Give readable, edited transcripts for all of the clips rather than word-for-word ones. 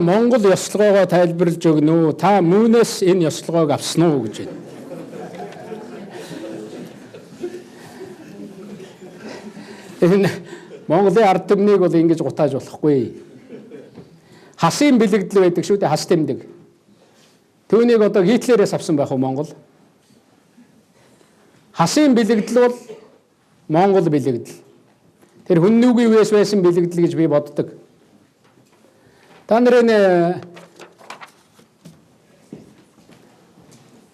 Монгол ёслогоогоо тайлбарлаж өгнө үү? Та мөнөөс энэ ёслогоог авсан уу гэж байна. Энэ Монголын ард түмнийг бол ингэж гутааж болохгүй. Хасын бэлэгдэл байдаг шүү дээ, хас тэмдэг. Түүнийг одоо Гитлерээс авсан байх уу Монгол? Хасын бэлэгдэл бол Монгол бэлэгдэл. Тэр хүннүүгийн үеэс байсан бэлэгдэл гэж би боддог. Та нарын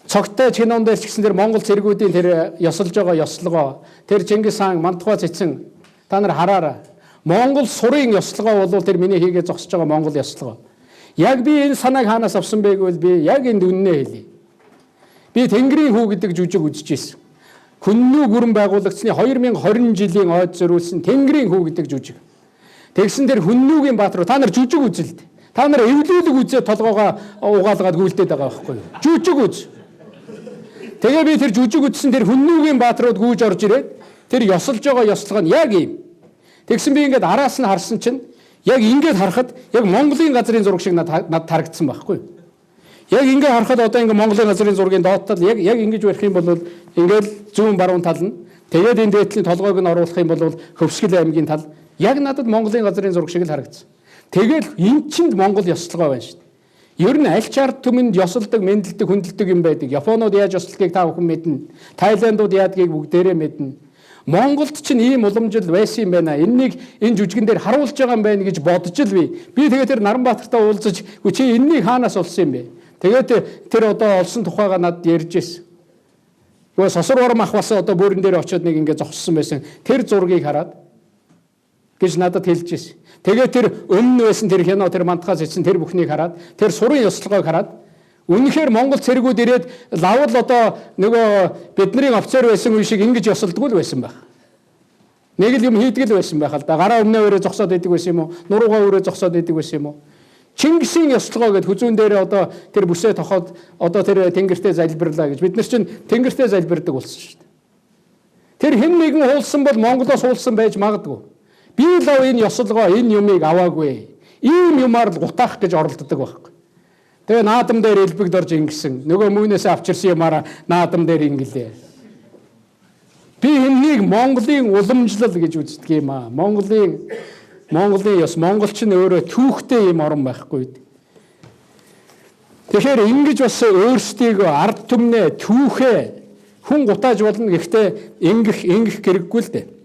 цогтой кинонд дээр ч гэсэн тэр Монгол цэргүүдийн тэр ёсолж байгаа ёслогоо, тэр Чингис хаан, Мантухай цэцэн та нар хараарай. Монгол сурын ёслогоо бол тэр миний хийгээ зогсож байгаа Монгол ёслогоо. Яг би энэ санааг хаанаас авсан бэ гэвэл би яг энд үннээ хэлье. Би Тэнгэрийн хүү гэдэг жүжиг үзэж ирсэн. Хүннүү гүрэн байгуулагдсны 2020 жилийн ойд зориулсан Тэнгэрийн хүү гэдэг жүжиг. Тэгсэн тэр хүннүүгийн баатар та нар жүжиг үзэлт. Та нар эвлүүлэг үзээ толгоогоо угаалгаад гүйлдээд байгаа байхгүй юу? Жүжиг үз. Тэгээ би тэр жүжиг үзсэн тэр хүннүүгийн баатрууд гүйж орж ирээд тэр ёсолж байгаа ёслого нь яг ийм. Тэгсэн би ингээд араас нь харсан чинь яг ингээд харахад яг Монголын газрын зураг шиг надад харагдсан байхгүй юу? Яг ингээд харахад одоо ингээд Монголын газрын зургийн дооттол яг ингэж барих юм бол ингээд зүүн баруун тал нь тэгээд энэ дээдлийн толгойг нь оруулах юм бол Хөвсгөл аймгийн тал яг надад Монголын газрын зураг шиг л харагдсан. Тэгэл эн чинь Монгол ёслогоо байна шүү дээ. Ер нь аль ч ард түмэнд ёсолдог, мэндэлдэг, хүндэлдэг юм байдаг. Японууд яаж ёслохыг та бүхэн мэднэ. Тайландууд яадгийг бүгдээрээ мэднэ. Монголд чинь ийм уламжил байсан юм байна. Энэнийг энэ жүжигэн дээр харуулж байгаа юм байна гэж бодож л би. Би тэгээд тэр Наранбаатартай уулзаж чи энэнийг хаанаас олсон юм бэ? Тэгээд тэр одоо олсон тухайгаа надад ярьж ирсэн. Нөгөө Сосор Урам ах бас одоо бүрэн дээр очиод нэг ингэ зогссон байсан. Тэр зургийг хараад гэж надад хэлж ирсэн. Тэгээд тэр өмнө байсан тэр кино тэр Мантухай цэцэн тэр бүхнийг хараад тэр сурын ёслогоог хараад үнэхээр Монгол цэргүүд ирээд лавл одоо нөгөө бидний офицер байсан үе шиг ингэж ёсолдгүй л байсан байх. Нэг л юм хийдэг л байсан байх л да. Гараа өмнөө өрөө зогсоод байдаг байсан юм уу? Нуруугаа өрөө зогсоод байдаг байсан юм уу? Чингисийн ёслогоо гэд хүзүүн дээр одоо тэр бүсээ тохоод одоо тэр тэнгэртээ залбирлаа гэж бид нар чинь тэнгэртээ залбирдаг болсон шүү дээ. Тэр хэн нэгэн хуулсан бол Монголоос хуулсан байж магадгүй. Би л энэ ёслогоо энэ юмыг аваагүй. Ийм юмар л гутаах гэж оролддог байхгүй. Тэгээ наадам дээр элбэгд орж ингэсэн. Нөгөө мөнөөс авчирсан юмараа наадам дээр ингэлээ. Би энэнийг Монголын уламжлал гэж үздэг юм аа. Монголын ёс монголч нь өөрөө түүхтэй юм орон байхгүй. Тэгэхээр ингэж бас өөрсдийгөө ард түмнээ түүхээ хүн гутааж болно. Гэхдээ ингэх хэрэггүй л дээ.